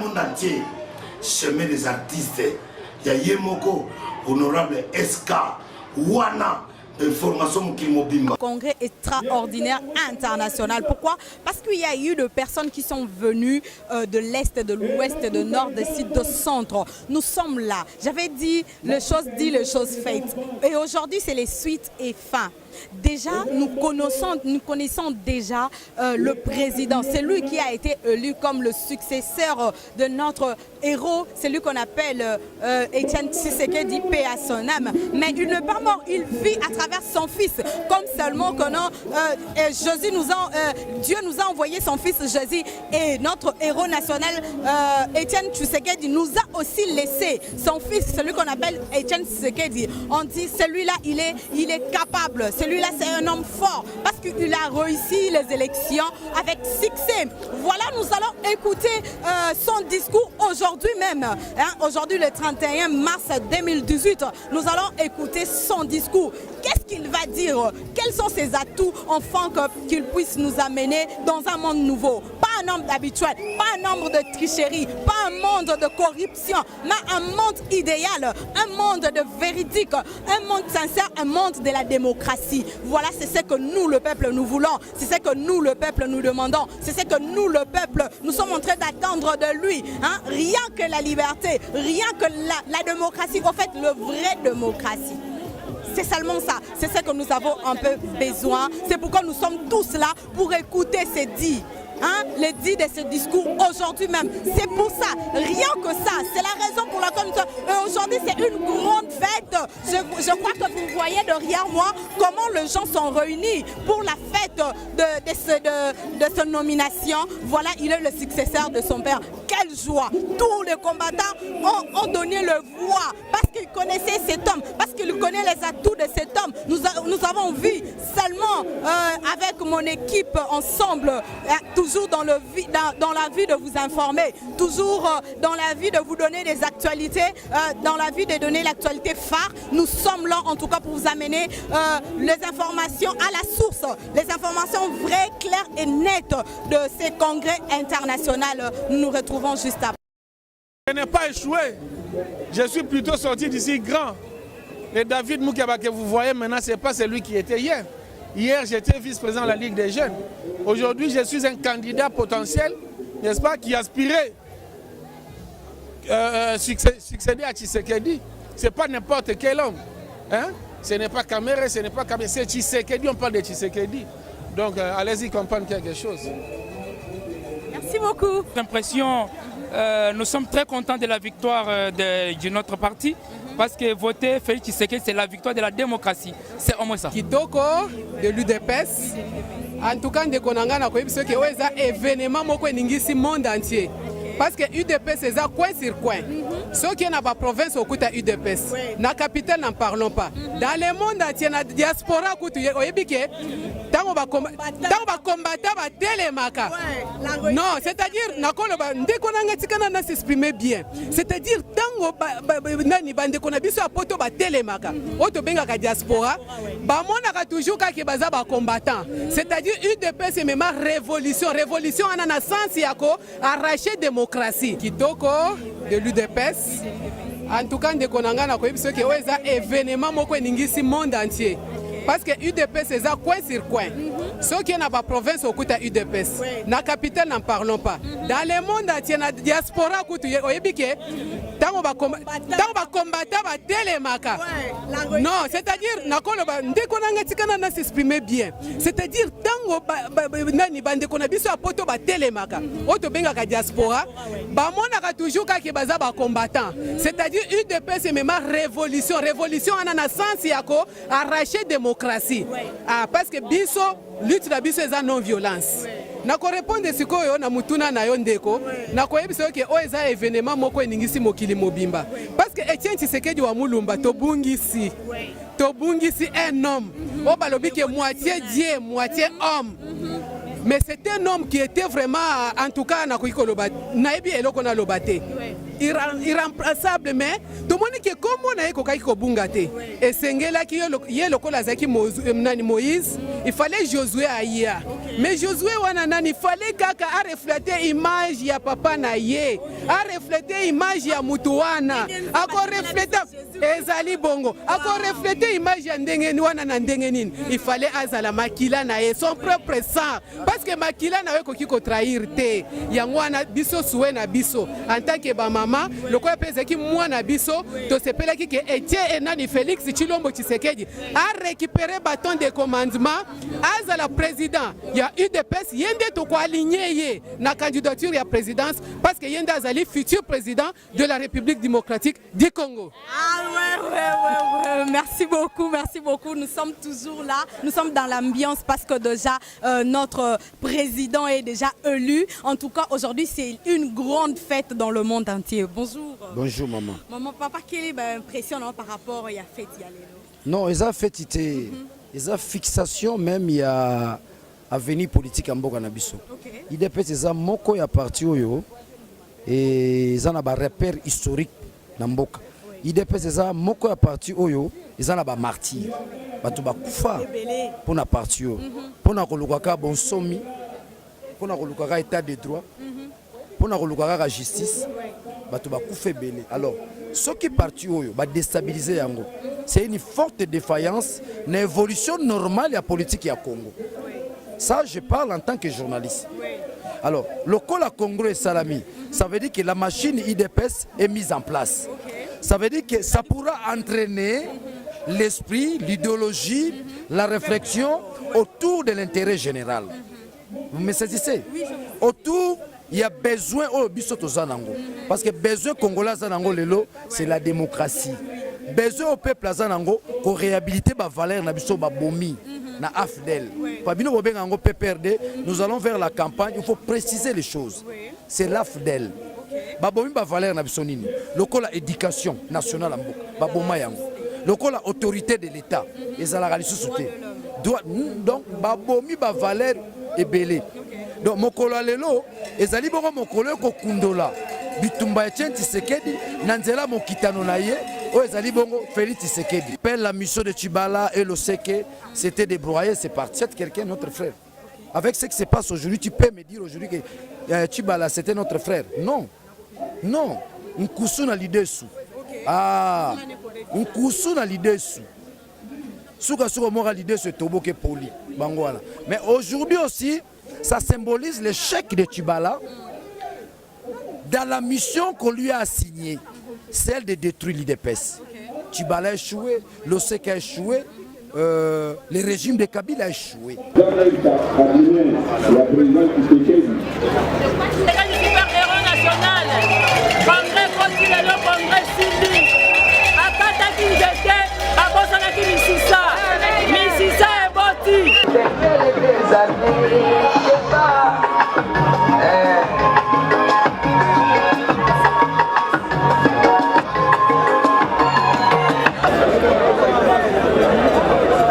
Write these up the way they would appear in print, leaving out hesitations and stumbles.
monde entier. Chemin des artistes. Il y a Yemoko, honorable SK, Wana. Congrès extraordinaire international. Pourquoi? Parce qu'il y a eu de personnes qui sont venues de l'Est, de l'Ouest, de Nord, de Sud, de Centre. Nous sommes là. J'avais dit les choses dites, les choses faites. Et aujourd'hui, c'est les suites et fins. Déjà, nous connaissons déjà le président. C'est lui qui a été élu comme le successeur de notre héros. C'est lui qu'on appelle Etienne Tshisekedi, paix à son âme. Mais il n'est pas mort, il vit à travers son fils. Comme seulement que Dieu nous a envoyé son fils Jésus. Et notre héros national, Etienne Tshisekedi, nous a aussi laissé son fils, celui qu'on appelle Etienne Tshisekedi. On dit, celui-là, il est capable. Celui-là, c'est un homme fort parce qu'il a réussi les élections avec succès. Voilà, nous allons écouter son discours aujourd'hui même. Aujourd'hui, le 31 mars 2018, nous allons écouter son discours. Qu'est-ce qu'il va dire? Quels sont ses atouts afin qu'il puisse nous amener dans un monde nouveau? Pas un monde habituel, pas un monde de tricherie, pas un monde de corruption, mais un monde idéal, un monde de véridique, un monde sincère, un monde de la démocratie. Voilà, c'est ce que nous, le peuple, nous voulons. C'est ce que nous, le peuple, nous demandons. C'est ce que nous, le peuple, nous sommes en train d'attendre de lui. Rien que la liberté, rien que la démocratie, en fait, le vrai démocratie. C'est seulement ça. C'est ce que nous avons un peu besoin. C'est pourquoi nous sommes tous là pour écouter ces dits. Les dits de ce discours aujourd'hui même. C'est pour ça, rien que ça. C'est la raison pour laquelle nous sommes. Aujourd'hui, c'est une grande fête. Je crois que vous voyez derrière moi comment les gens sont réunis pour la fête de sa nomination. Voilà, il est le successeur de son père. Quelle joie! Tous les combattants ont donné le voix parce qu'ils connaissaient cet homme, parce qu'ils connaissent les atouts de cet homme. Nous avons vu seulement avec mon équipe ensemble, toujours dans la vie de vous informer, toujours dans la vie de vous donner des actualités, dans la vie de donner l'actualité phare. Nous sommes là en tout cas pour vous amener les informations à la source, les informations vraies, claires et nettes de ces congrès internationaux. Nous nous retrouvons juste après. Je n'ai pas échoué, je suis plutôt sorti d'ici grand. Et David Moukeba que vous voyez maintenant, ce n'est pas celui qui était hier. Hier, j'étais vice-président de la Ligue des Jeunes. Aujourd'hui, je suis un candidat potentiel, n'est-ce pas, qui aspirait succéder à Tshisekedi. Ce n'est pas n'importe quel homme. Ce n'est pas Kamere, ce n'est pas Kamere, c'est Tshisekedi, on parle de Tshisekedi. Donc, allez-y comprendre quelque chose. Merci beaucoup. L'impression, nous sommes très contents de la victoire de notre parti. Parce que voter Félix Tshisekedi, c'est la victoire de la démocratie. C'est au moins ça. Kitoko de l'UDPS. En tout cas, nous avons un événement qui monde entier. Parce que l'UDPS, c'est coin sur coin. Ceux qui sont dans la province, au côté UDPS. Dans la capitale, n'en parlons pas. Dans le monde entier, dans la diaspora, tant va combattre, va télémaka. Non, c'est-à-dire, dès qu'on a s'exprimer bien, c'est-à-dire, tant qu'on a besoin de télémaka, on a diaspora, on a toujours des combattants. C'est-à-dire, UDPS, c'est même révolution. Révolution, on a un sens, arracher démocratie. Kitoko de l'UDPS. En tout cas, nous avons un événement qui monde entier. Parce que l'UDPS, c'est coin sur coin. Ceux qui sont dans la province, au côté UDPS. Dans la capitale, n'en parlons pas. Dans le monde entier, dans la diaspora, tant va combattre, va télémaka. Non, c'est-à-dire, dès qu'on a s'exprimer bien, c'est-à-dire, tant qu'on a besoin de télémaka, on a la diaspora, on a toujours des combattants. C'est-à-dire, UDPS, c'est même révolution. Révolution, on a un sens, arracher démocratie. Parce que biso, lutte la biso est non-violence. Nako répondre sikoyo na mutuna na yo ndeko nako yebisa ke oza événement moko eningisi mokili mobimba parce que Etienne Tshisekedi wa Mulumba tobungisi un homme o balobi ke moitié Dieu moitié homme. Mais c'est un homme qui était vraiment, en tout cas, irremplaçable, mais tout le monde qui est comme on a été et Sengela qui est le Moïse, il fallait Josué Aïa. Mais Josué Wananani, il fallait kaka a refléter image ya papa na ye, a refléter image ya mutuana, a refléter ezali bongo, a refléter image ya ndengeni wana na ndengenini. Il fallait azala makila na ye, son propre sang, parce que makila na we koki ko trahir te. Yangwana biso soué na biso, en tant que ba maman, le quoi pèse qui moi na biso, to sepela ki que Etienne Enani Félix Tshilombo Tshisekedi a récupéré bâton de commandement, azala président. Il y a UDPS yende to ko aligné ye na candidature ya présidence parce que yende azali futur président de la République démocratique du Congo. Ah ouais. Merci beaucoup. Nous sommes toujours là, nous sommes dans l'ambiance parce que déjà notre président est déjà élu. En tout cas, aujourd'hui, c'est une grande fête dans le monde entier. Bonjour. Bonjour maman. Maman, papa, quelle est l'impression par rapport à la fête? Non, ils ont fait ils ont fixation même il y a avenir politique en Mboka na biso. Il dépend ils ont moko ya parti oyo et ils ont un repère historique na Mboka. Il dépend ils ont moko ya parti oyo ils ont un martyr. Batu ba kufa pour na parti oyo. Pour na kolukaka bon somi, pour na kolukaka état de droit, pour na kolukaka justice. Batu ba kufa belé. Alors ce qui parti oyo ba déstabiliser yango. C'est une forte défaillance dans l'évolution normale de la politique du Congo. Ça, je parle en tant que journaliste. Alors, le col à Congo et Salami, ça veut dire que la machine IDPS est mise en place. Ça veut dire que ça pourra entraîner l'esprit, l'idéologie, la réflexion autour de l'intérêt général. Vous me saisissez? Autour, il y a besoin au bisoto zanango. Parce que besoin congolais zanango lelo, c'est la démocratie. Besoin au peuple azanango pour réhabiliter ma valeur na biso ba bomi na AFDEL. Fabino bobengango PPRD, nous allons vers la campagne, il faut préciser les choses. C'est l'AFDEL. Ba bomi ba valeur na biso nini. Lokola éducation nationale ambo, ba boma yango. Lokola autorité de l'État, ezala lisusu te. Donc ba bomi ba valeur ebelé. Donc mokolo lelo ezali boko mokolo ko kundola. Bitumba Etienne Tshisekedi nanzela mokitano na ye o ezali bongo Félix Tshisekedi. Pelle la mission de Tshibala et le Seke c'était débrouillé, c'est parti. C'est quelqu'un notre frère. Avec ce qui se passe aujourd'hui, tu peux me dire aujourd'hui que Tshibala c'était notre frère. Non. Non, nkusu na lidesu. Ah, nkusu na lidesu. Suka mora lidesu toboke poli bangwana. Mais aujourd'hui aussi, ça symbolise l'échec de Tshibala dans la mission qu'on lui a assignée, celle de détruire l'IDPS. Tshibala a échoué, l'OSEC a échoué, le régime de Kabila a échoué.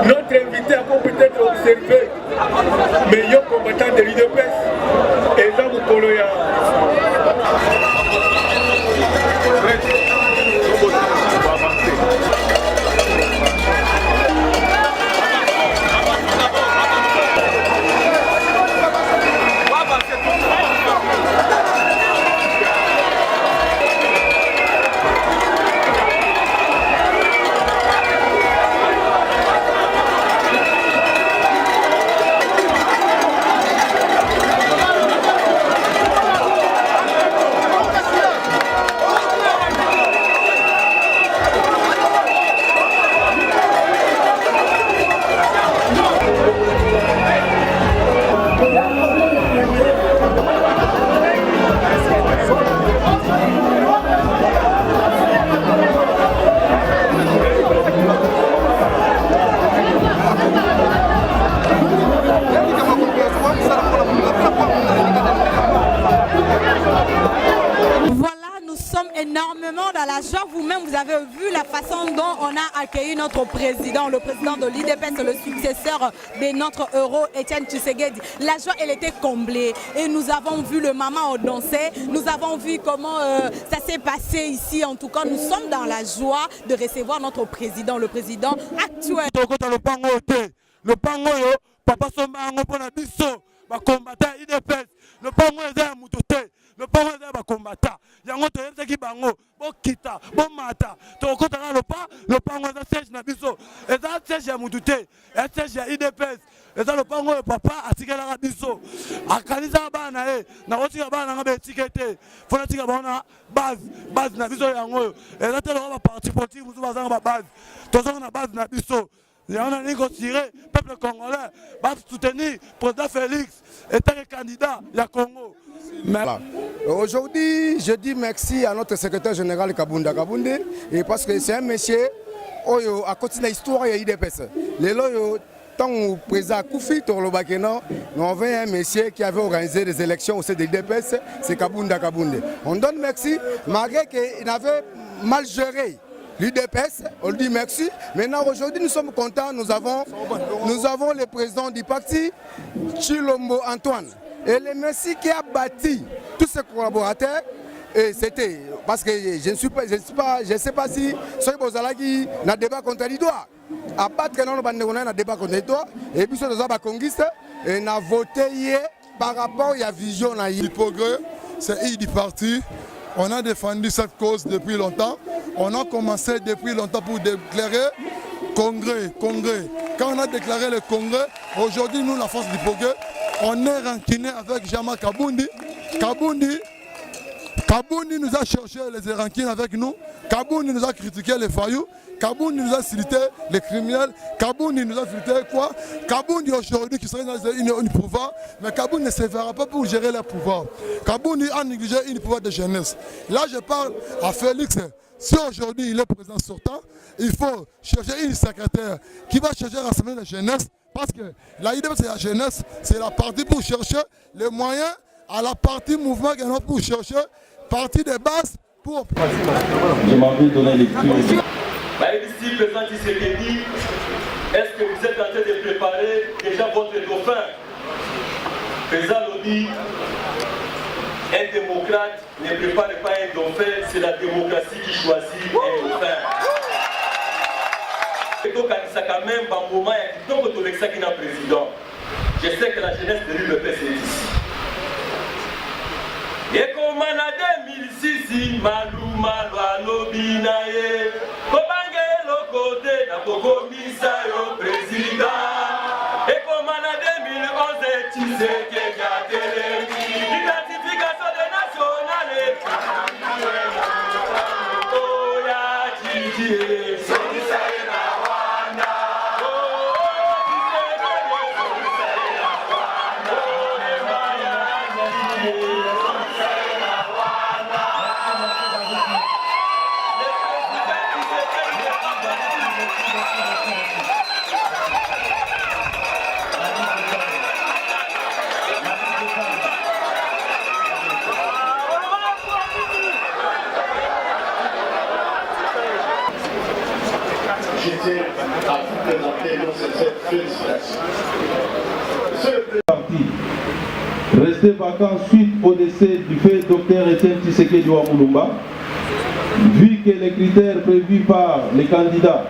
Notre invité a peut-être observé meilleur combattant de l'IDPS et là vous Koloya. Énormément dans la joie. Vous-même, vous avez vu la façon dont on a accueilli notre président, le président de l'IDPS, le successeur de notre héros, Etienne Tshisekedi. La joie, elle était comblée. Et nous avons vu le maman danser. Nous avons vu comment ça s'est passé ici. En tout cas, nous sommes dans la joie de recevoir notre président, le président actuel. Le pango, papa Somango pour la biso. combattant IDPS. Le Pango est un moutoté. Le Pango est un combattant. Yango to yebsaki bango. Bon kita, bon mata. To kotana le Pango est un siège na biso. Et un siège ya moutoté. Un siège ya IDPS. Et ça le Pango est papa atikala na biso. Akaliza bana na otika bana nga be tikete. Fona tika bana base na biso yango. Et là te le parti politique musu bazanga ba base. Tozanga na base na biso. Il y a un négocié, peuple congolais, va soutenir le président Félix, étant candidat, il y a Congo. Voilà. Aujourd'hui, je dis merci à notre secrétaire général Kabunda Kabunde, et parce que c'est un monsieur, à côté de l'histoire, il y a IDPS. Les loyaux, tant que le président Koufi Torlobakena, nous avons un monsieur qui avait organisé des élections au sein de l'IDPS, c'est Kabunda Kabunde. On donne merci, malgré qu'il avait mal géré l'UDPS, on lui dit merci. Maintenant, aujourd'hui, nous sommes contents. Nous avons le président du parti, Chilombo Antoine. Et le merci qui a bâti tous ses collaborateurs. Et c'était parce que je ne sais pas si ceux qui ont débat contradictoire. À part que nous avons un débat contradictoire, et puis nous avons conquisté et nous avons voté hier par rapport à la vision. Le progrès, c'est du parti. On a défendu cette cause depuis longtemps. On a commencé depuis longtemps pour déclarer congrès. Quand on a déclaré le congrès, aujourd'hui, nous, la force du progrès, on est rankiné avec Jama Kabundi. Kabundi nous a cherché les rankines avec nous. Kabundi nous a critiqué les faillots. Kabundi nous a cité les criminels. Kabundi nous a cité quoi? Kabundi aujourd'hui qui serait dans une pouvoir, mais Kabundi ne se verra pas pour gérer le pouvoir. Kabundi a négligé une pouvoir de jeunesse. Là, je parle à Félix. Si aujourd'hui il est président sortant, il faut chercher une secrétaire qui va chercher à rassembler la jeunesse. Parce que la idée c'est la jeunesse, c'est la partie pour chercher les moyens à la partie mouvement qui est pour chercher partie de base pour. Je m'en vais donner lecture. Ici, président Tshisekedi, est-ce que vous êtes en train de préparer déjà votre dauphin? Président Lodi, un démocrate ne prépare pas un dauphin, c'est la démocratie qui choisit un dauphin. Et donc, ça quand même, un moment, il y a tout le qui est président. Je sais que la jeunesse de l'UDPS est ici. Et comme en 2006, Maluma, Lobinaye, côté d'un commissaire au président. Et comme en 2011, tu sais qu'il y a l'identification des nationales. Oh, ya Gigi, Sonissaï na Rwanda. Oh, Sonissaï na Rwanda. Oh, ya Gigi, Sonissaï na Rwanda. Je tiens à vous présenter nos sincères félicitations. Resté vacant suite au décès du fait Dr Etienne Tshisekedi wa Mulumba, vu que les critères prévus par les candidats,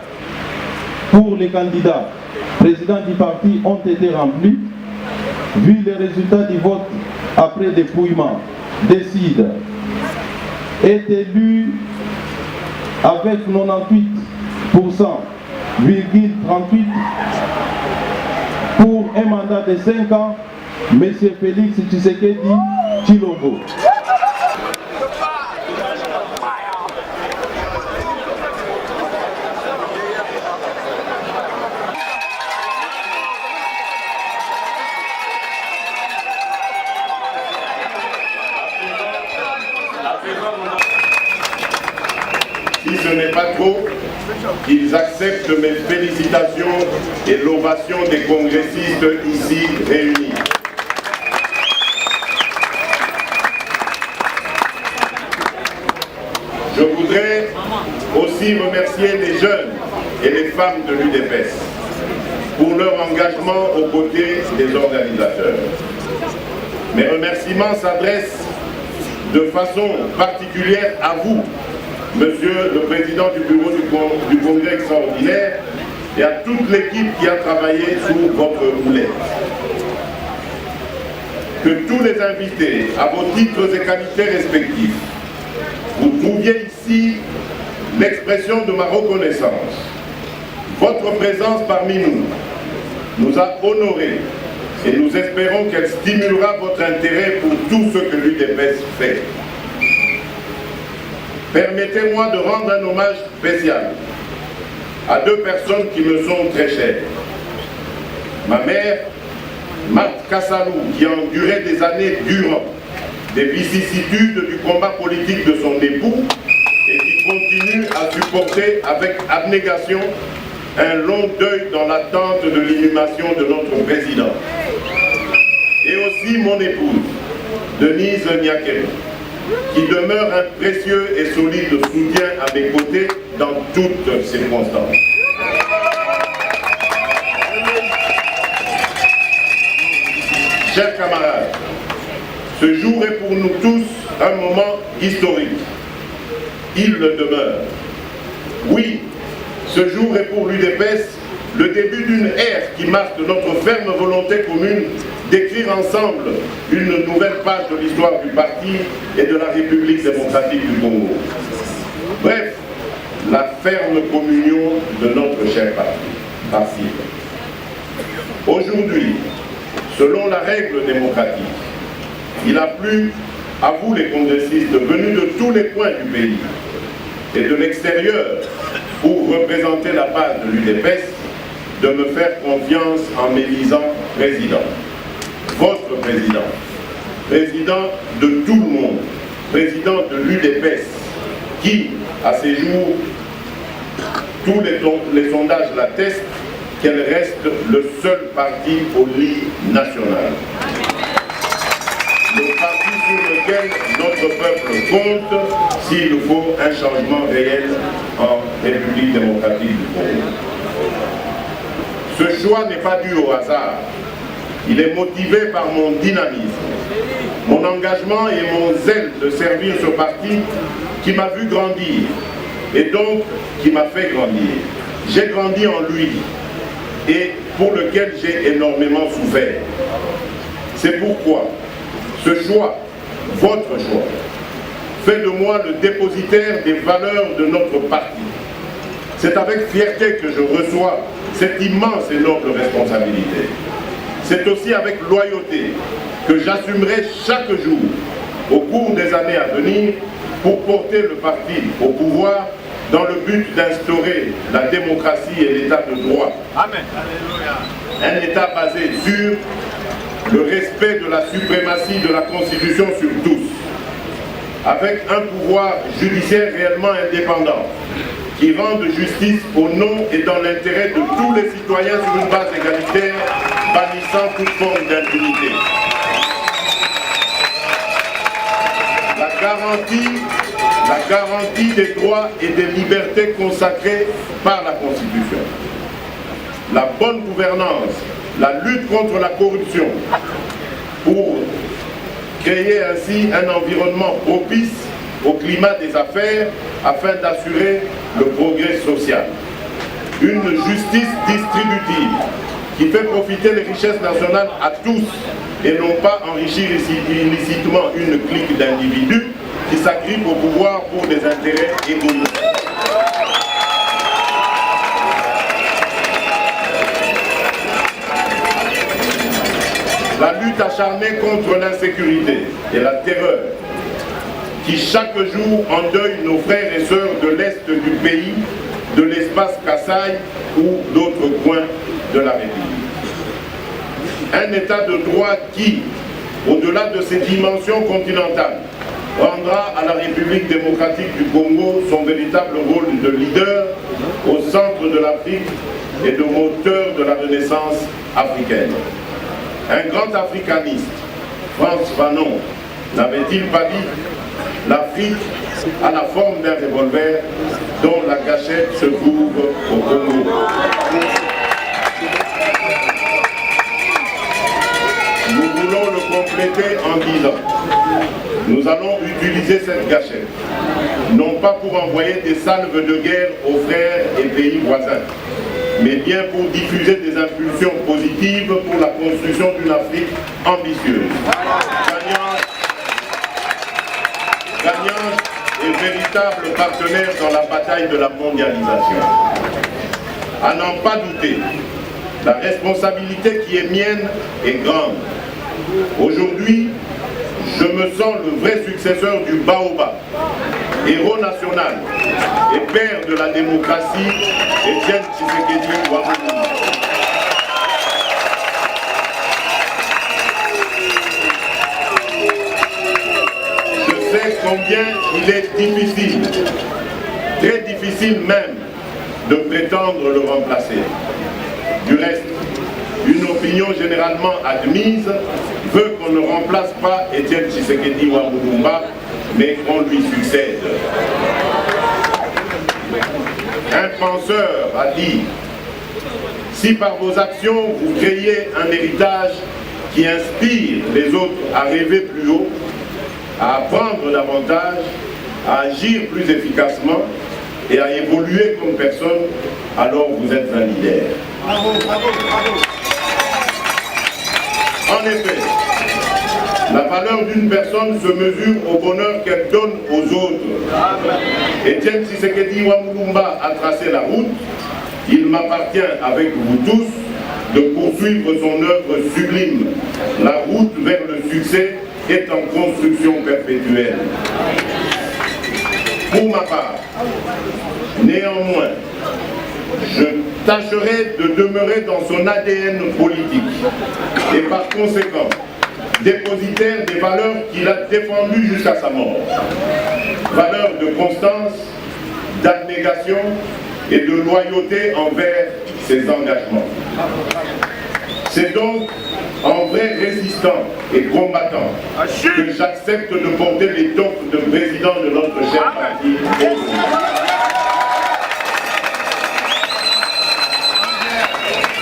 pour les candidats présidents du parti ont été remplis, vu les résultats du vote après dépouillement, décide, est élu avec 98,38% pour un mandat de 5 ans, M. Félix Tshisekedi Tshilombo. Si ce n'est pas trop, ils acceptent mes félicitations et l'ovation des congressistes ici réunis. Je voudrais aussi remercier les jeunes et les femmes de l'UDPS pour leur engagement aux côtés des organisateurs. Mes remerciements s'adressent de façon particulière à vous, Monsieur le Président du Bureau du Congrès extraordinaire, et à toute l'équipe qui a travaillé sous votre houlette. que tous les invités, à vos titres et qualités respectifs, vous trouviez ici l'expression de ma reconnaissance. Votre présence parmi nous a honorés et nous espérons qu'elle stimulera votre intérêt pour tout ce que l'UDPS fait. Permettez-moi de rendre un hommage spécial à deux personnes qui me sont très chères. Ma mère, Marthe Kassalou, qui a enduré des années durant des vicissitudes du combat politique de son époux et qui continue à supporter avec abnégation un long deuil dans l'attente de l'inhumation de notre président. Et aussi mon épouse, Denise Niakere, qui demeure un précieux et solide soutien à mes côtés dans toutes circonstances. Chers camarades, ce jour est pour nous tous un moment historique. Il le demeure. Oui, ce jour est pour l'UDPS le début d'une ère qui marque notre ferme volonté commune d'écrire ensemble une nouvelle page de l'histoire du parti et de la République démocratique du Congo. Bref, la ferme communion de notre cher parti. Aujourd'hui, selon la règle démocratique, il a plu à vous les congressistes venus de tous les coins du pays et de l'extérieur pour représenter la base de l'UDPS de me faire confiance en m'élisant président. Votre président, président de tout le monde, président de l'UDPS, qui, à ces jours, tous les sondages l'attestent, qu'elle reste le seul parti au lit national. Le parti sur lequel notre peuple compte s'il faut un changement réel en République démocratique du Congo. Ce choix n'est pas dû au hasard. Il est motivé par mon dynamisme, mon engagement et mon zèle de servir ce parti qui m'a vu grandir et donc qui m'a fait grandir. J'ai grandi en lui et pour lequel j'ai énormément souffert. C'est pourquoi ce choix, votre choix, fait de moi le dépositaire des valeurs de notre parti. C'est avec fierté que je reçois cette immense et noble responsabilité. C'est aussi avec loyauté que j'assumerai chaque jour, au cours des années à venir, pour porter le parti au pouvoir dans le but d'instaurer la démocratie et l'état de droit. Amen. Un état basé sur le respect de la suprématie de la Constitution sur tous, avec un pouvoir judiciaire réellement indépendant, qui rende justice au nom et dans l'intérêt de tous les citoyens sur une base égalitaire, bannissant toute forme d'impunité. La garantie des droits et des libertés consacrés par la Constitution. La bonne gouvernance, la lutte contre la corruption, pour créer ainsi un environnement propice au climat des affaires afin d'assurer le progrès social. Une justice distributive qui fait profiter les richesses nationales à tous et non pas enrichir illicitement une clique d'individus qui s'agrippent au pouvoir pour des intérêts égoïstes. La lutte acharnée contre l'insécurité et la terreur qui chaque jour endeuille nos frères et sœurs de l'Est du pays, de l'espace Kasaï ou d'autres coins de la République. Un état de droit qui, au-delà de ses dimensions continentales, rendra à la République démocratique du Congo son véritable rôle de leader au centre de l'Afrique et de moteur de la renaissance africaine. Un grand africaniste, Frantz Fanon, n'avait-il pas dit « L'Afrique a la forme d'un revolver dont la gâchette se trouve au Congo ». Nous voulons le compléter en disant « Nous allons utiliser cette gâchette, non pas pour envoyer des salves de guerre aux frères et pays voisins, mais bien pour diffuser des impulsions positives pour la construction d'une Afrique ambitieuse, gagnante et véritable partenaire dans la bataille de la mondialisation. À n'en pas douter, la responsabilité qui est mienne est grande. Aujourd'hui, je me sens le vrai successeur du Baobab, héros national et père de la démocratie, Étienne Tshisekedi Ouamouloumba. Je sais combien il est difficile, très difficile même, de prétendre le remplacer. Du reste, une opinion généralement admise veut qu'on ne remplace pas Étienne Tshisekedi Ouamouloumba, mais qu'on lui succède. Un penseur a dit, si par vos actions vous créez un héritage qui inspire les autres à rêver plus haut, à apprendre davantage, à agir plus efficacement et à évoluer comme personne, alors vous êtes un leader. Bravo, bravo, bravo. En effet, la valeur d'une personne se mesure au bonheur qu'elle donne aux autres. Étienne Tshisekedi Ouamouloumba a tracé la route. Il m'appartient avec vous tous de poursuivre son œuvre sublime. La route vers le succès est en construction perpétuelle. Pour ma part, néanmoins, je tâcherai de demeurer dans son ADN politique et par conséquent dépositaire des valeurs qu'il a défendues jusqu'à sa mort. Valeurs de constance, d'abnégation et de loyauté envers ses engagements. C'est donc en vrai résistant et combattant que j'accepte de porter l'étoffe de président de notre cher parti.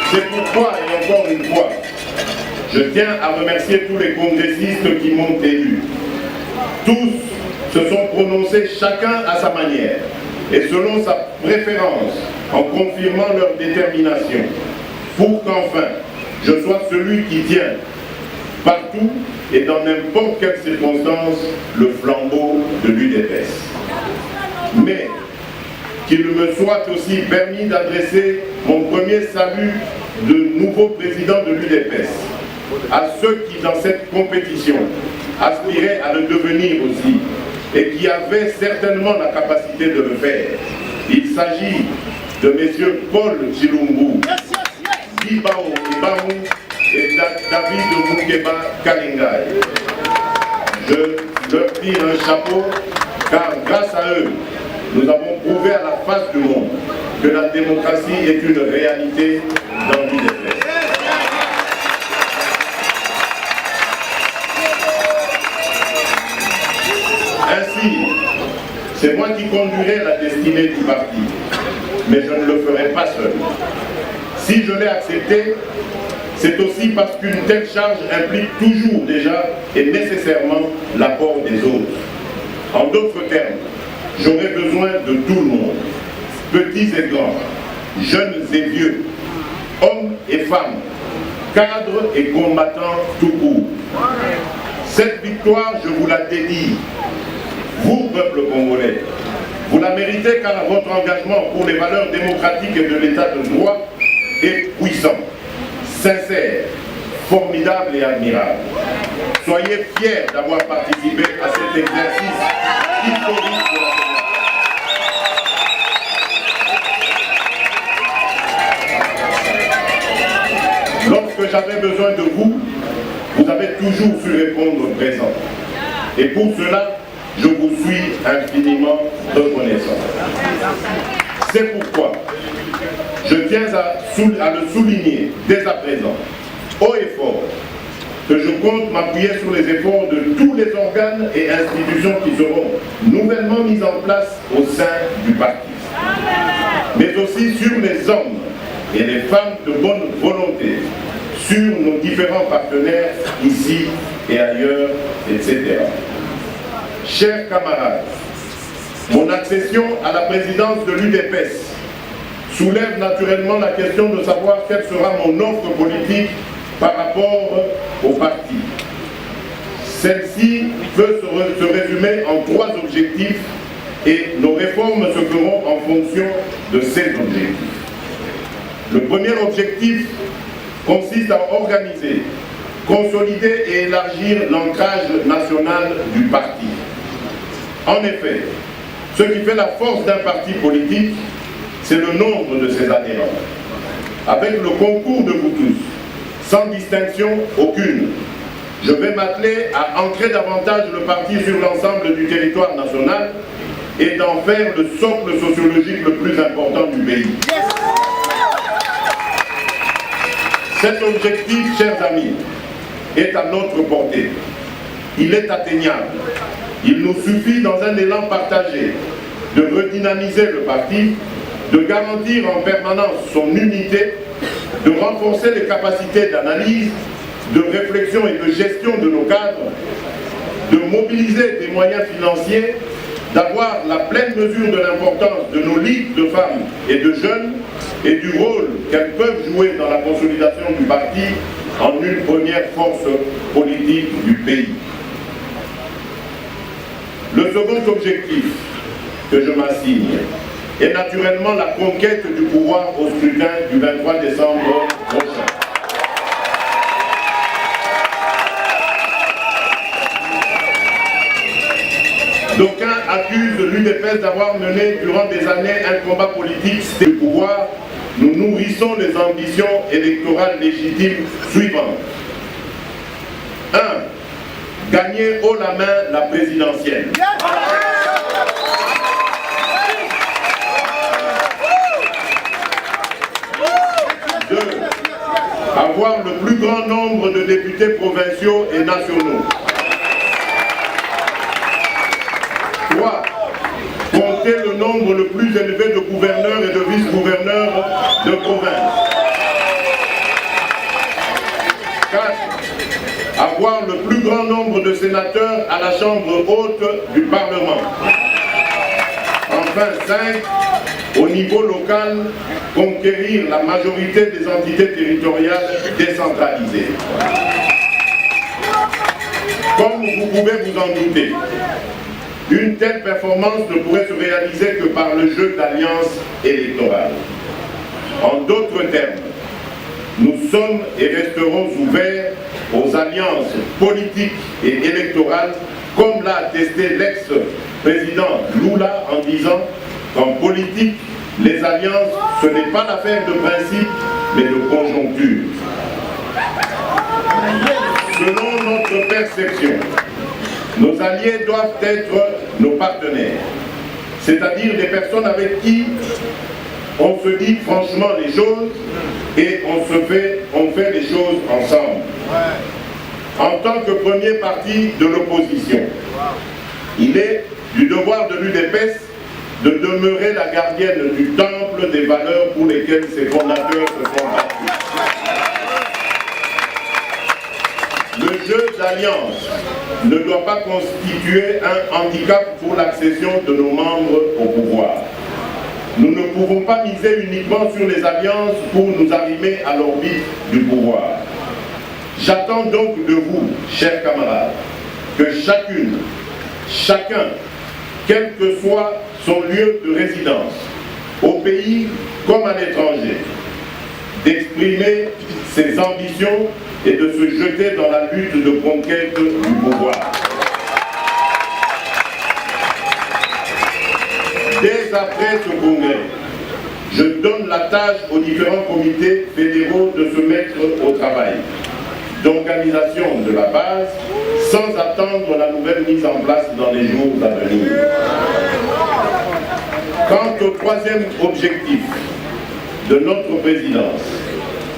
C'est pourquoi, et encore une fois, je tiens à remercier tous les congressistes qui m'ont élu. Tous se sont prononcés chacun à sa manière et selon sa préférence, en confirmant leur détermination, pour qu'enfin je sois celui qui tient partout et dans n'importe quelle circonstance le flambeau de l'UDPS. Mais qu'il me soit aussi permis d'adresser mon premier salut de nouveau président de l'UDPS à ceux qui, dans cette compétition, aspiraient à le devenir aussi et qui avaient certainement la capacité de le faire. Il s'agit de messieurs Paul Chilumbu, Guy Bao Ibamou et David Moukeba Kalingai. Je leur tire un chapeau car grâce à eux, nous avons prouvé à la face du monde que la démocratie est une réalité dans l'UDPS. Ainsi, c'est moi qui conduirai la destinée du parti, mais je ne le ferai pas seul. Si je l'ai accepté, c'est aussi parce qu'une telle charge implique toujours déjà et nécessairement l'apport des autres. En d'autres termes, j'aurai besoin de tout le monde, petits et grands, jeunes et vieux, hommes et femmes, cadres et combattants tout court. Cette victoire, je vous la dédie, vous, peuple congolais. Vous la méritez car votre engagement pour les valeurs démocratiques et de l'état de droit est puissant, sincère, formidable et admirable. Soyez fiers d'avoir participé à cet exercice historique de la démocratie. Lorsque j'avais besoin de vous, vous avez toujours su répondre présent. Et pour cela, je vous suis infiniment reconnaissant. C'est pourquoi je tiens à le souligner dès à présent, haut et fort, que je compte m'appuyer sur les efforts de tous les organes et institutions qui seront nouvellement mis en place au sein du parti, mais aussi sur les hommes et les femmes de bonne volonté, sur nos différents partenaires ici et ailleurs, etc. Chers camarades, mon accession à la présidence de l'UDPS soulève naturellement la question de savoir quelle sera mon offre politique par rapport au parti. Celle-ci peut se résumer en 3 objectifs et nos réformes se feront en fonction de ces objectifs. Le premier objectif consiste à organiser, consolider et élargir l'ancrage national du parti. En effet, ce qui fait la force d'un parti politique, c'est le nombre de ses adhérents. Avec le concours de vous tous, sans distinction aucune, je vais m'atteler à ancrer davantage le parti sur l'ensemble du territoire national et d'en faire le socle sociologique le plus important du pays. Cet objectif, chers amis, est à notre portée. Il est atteignable. Il nous suffit, dans un élan partagé, de redynamiser le parti, de garantir en permanence son unité, de renforcer les capacités d'analyse, de réflexion et de gestion de nos cadres, de mobiliser des moyens financiers, d'avoir la pleine mesure de l'importance de nos ligues de femmes et de jeunes et du rôle qu'elles peuvent jouer dans la consolidation du parti en une première force politique du pays. Le second objectif que je m'assigne est naturellement la conquête du pouvoir au scrutin du 23 décembre prochain. D'aucuns accusent l'UDPS d'avoir mené durant des années un combat politique du pouvoir. Nous nourrissons les ambitions électorales légitimes suivantes. 1. Gagner haut la main la présidentielle. 2. Avoir le plus grand nombre de députés provinciaux et nationaux. 3. Compter le nombre le plus élevé de gouverneurs et de vice-gouverneurs de province. 4. Avoir le plus grand nombre de sénateurs à la Chambre haute du Parlement. Enfin, 5. Au niveau local, conquérir la majorité des entités territoriales décentralisées. Comme vous pouvez vous en douter, une telle performance ne pourrait se réaliser que par le jeu d'alliances électorales. En d'autres termes, nous sommes et resterons ouverts aux alliances politiques et électorales, comme l'a attesté l'ex-président Lula en disant qu'en politique, les alliances, ce n'est pas l'affaire de principe, mais de conjoncture. Selon notre perception, nos alliés doivent être nos partenaires, c'est-à-dire des personnes avec qui on se dit franchement les choses et on fait les choses ensemble. En tant que premier parti de l'opposition, il est du devoir de l'UDPS de demeurer la gardienne du temple des valeurs pour lesquelles ses fondateurs se sont battus. Le jeu d'alliance ne doit pas constituer un handicap pour l'accession de nos membres au pouvoir. Nous ne pouvons pas miser uniquement sur les alliances pour nous arrimer à l'orbite du pouvoir. J'attends donc de vous, chers camarades, que chacune, chacun, quel que soit son lieu de résidence, au pays comme à l'étranger, d'exprimer ses ambitions et de se jeter dans la lutte de conquête du pouvoir. Dès après ce congrès, je donne la tâche aux différents comités fédéraux de se mettre au travail d'organisation de la base sans attendre la nouvelle mise en place dans les jours à venir. Quant au troisième objectif de notre présidence,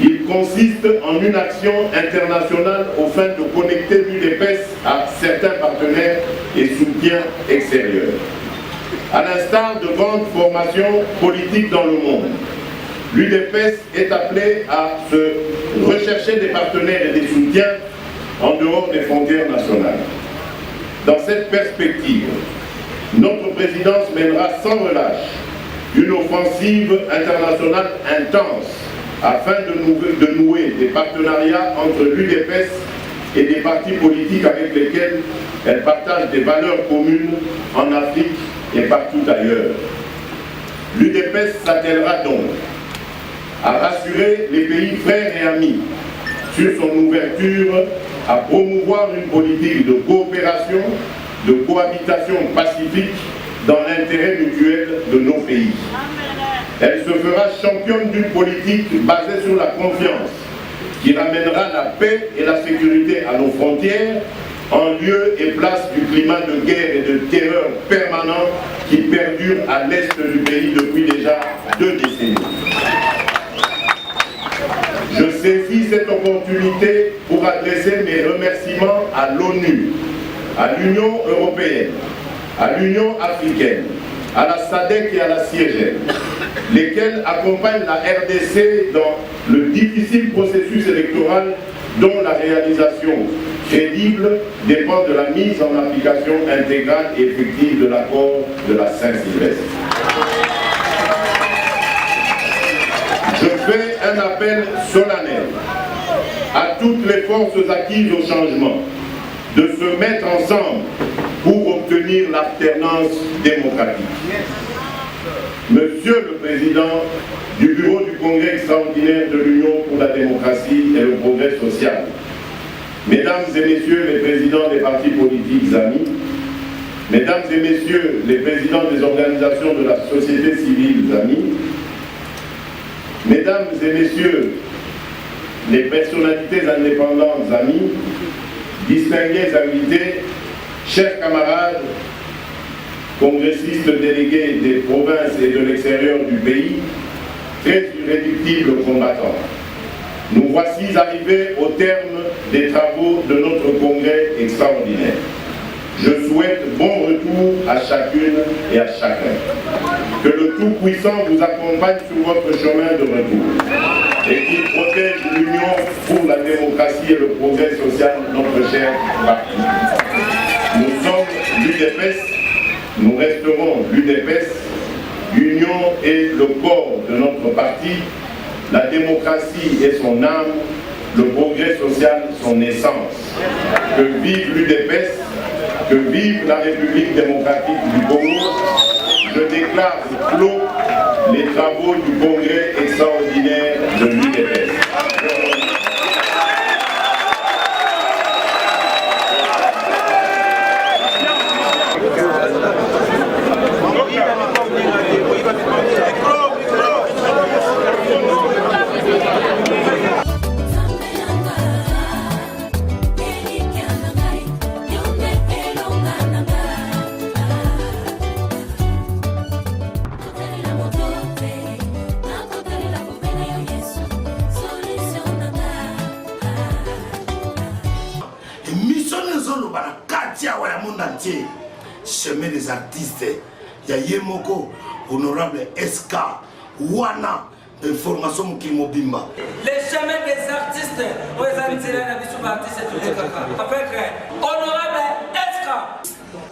il consiste en une action internationale aux fins de connecter l'UDPS à certains partenaires et soutiens extérieurs. À l'instar de grandes formations politiques dans le monde, l'UDPS est appelée à se rechercher des partenaires et des soutiens en dehors des frontières nationales. Dans cette perspective, notre présidence mènera sans relâche une offensive internationale intense afin de nouer des partenariats entre l'UDPS et des partis politiques avec lesquels elle partage des valeurs communes en Afrique et partout ailleurs. L'UDPS s'attellera donc à rassurer les pays frères et amis sur son ouverture à promouvoir une politique de coopération, de cohabitation pacifique dans l'intérêt mutuel de nos pays. Elle se fera championne d'une politique basée sur la confiance qui ramènera la paix et la sécurité à nos frontières en lieu et place du climat de guerre et de terreur permanent qui perdure à l'est du pays depuis déjà 2 décennies. Je saisis cette opportunité pour adresser mes remerciements à l'ONU, à l'Union européenne, à l'Union africaine, à la SADC et à la CIEGEL, lesquels accompagnent la RDC dans le difficile processus électoral dont la réalisation crédible dépend de la mise en application intégrale et effective de l'accord de la Saint-Sylvestre. Je fais un appel solennel à toutes les forces acquises au changement de se mettre ensemble pour obtenir l'alternance démocratique. Monsieur le Président du Bureau du Congrès extraordinaire de l'Union pour la démocratie et le progrès social, Mesdames et Messieurs les présidents des partis politiques amis, Mesdames et Messieurs les présidents des organisations de la société civile amis, Mesdames et Messieurs les personnalités indépendantes amis, distingués invités, chers camarades, congressistes délégués des provinces et de l'extérieur du pays, très irréductibles combattants. Nous voici arrivés au terme des travaux de notre congrès extraordinaire. Je souhaite bon retour à chacune et à chacun. Que le Tout-Puissant vous accompagne sur votre chemin de retour et qu'il protège l'Union pour la démocratie et le progrès social de notre cher parti. Nous sommes l'UDPS, nous resterons l'UDPS, l'Union est le corps de notre parti, la démocratie est son âme, le progrès social son essence. Que vive l'UDPS, que vive la République démocratique du Congo. Je déclare clos les travaux du congrès extraordinaire de l'UDPS. Chemin des artistes, il y a Yemoko, honorable SK, Wana, information qui mobimba. Les chemins des artistes, vous avez artiste avec honorable SK.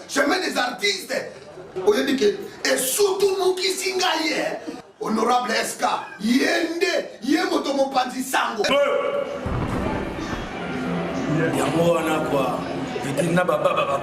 Chemin des artistes, vous avez dit que, et surtout nous qui singaye, honorable SK, Yende, Yemoto Mopandi Sango. Yango wana kwa, vitina baba